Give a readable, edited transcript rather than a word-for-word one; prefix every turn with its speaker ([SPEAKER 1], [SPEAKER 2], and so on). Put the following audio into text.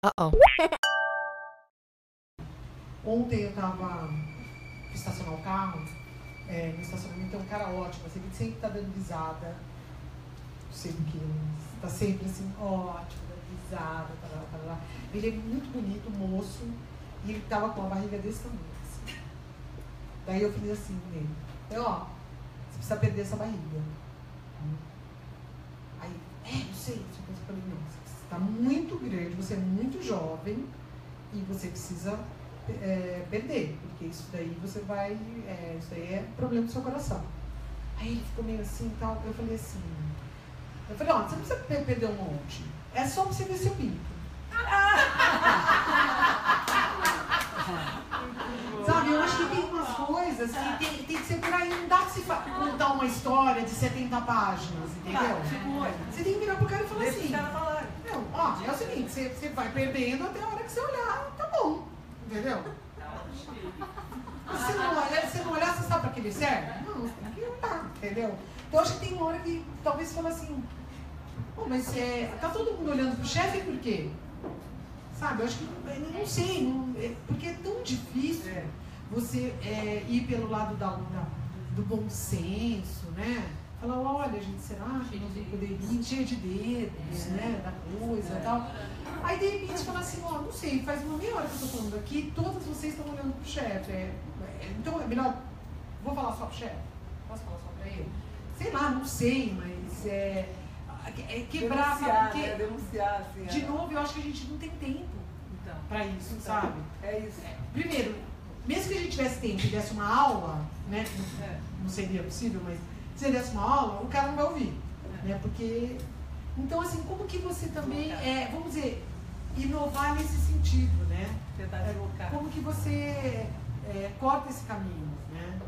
[SPEAKER 1] Uh-oh.
[SPEAKER 2] Ontem eu tava estacionar o carro, no estacionamento tem um cara ótimo, assim, ele sempre tá dando risada, sempre que tá sempre assim, ótimo, dando risada, tarará. Ele é muito bonito, moço, e ele tava com uma barriga desse tamanho, assim. Daí eu falei assim nele, ó, você precisa perder essa barriga. Aí, não sei, eu falei, não, você tá muito grande, você é muito jovem e você precisa perder, porque isso daí você vai, isso daí é problema do seu coração. Aí ele ficou meio assim e tal, eu falei, ó, você não precisa perder um monte, é só pra você ver seu pinto. Sabe, eu acho que tem umas coisas que tem que ser por aí, não dá pra se contar uma história de 70 páginas, entendeu? Você tem que virar pro cara e falar assim, não, ó, é o seguinte, você vai perdendo até a hora que você olhar, tá bom, entendeu? Se não olhar, você sabe pra que ele serve? Não, você tem que olhar, entendeu? Então eu acho que tem uma hora que talvez fala assim, mas tá todo mundo olhando pro chefe por quê? Sabe, eu acho que, não sei, porque é tão difícil você ir pelo lado do bom senso, né? Falar, olha, gente, será que nós vamos poder ir cheia de dedos, né, da coisa e tal. Aí, de repente, fala assim, ó, não sei, faz uma meia hora que eu tô falando aqui, todas vocês estão olhando pro chefe. Então, é melhor, vou falar só pro chefe? Posso falar só pra ele? Sei lá, não sei, mas quebrar,
[SPEAKER 3] denunciar,
[SPEAKER 2] porque,
[SPEAKER 3] denunciar, assim,
[SPEAKER 2] de novo, eu acho que a gente não tem tempo pra isso, sabe?
[SPEAKER 3] É isso.
[SPEAKER 2] Primeiro, mesmo que a gente tivesse tempo e desse uma aula, né, não seria possível, mas se ele desse uma aula, o cara não vai ouvir, né, porque... Então, assim, como que você também, vamos dizer, inovar nesse sentido, né?
[SPEAKER 3] Tentar deslocar.
[SPEAKER 2] Como que você corta esse caminho, né?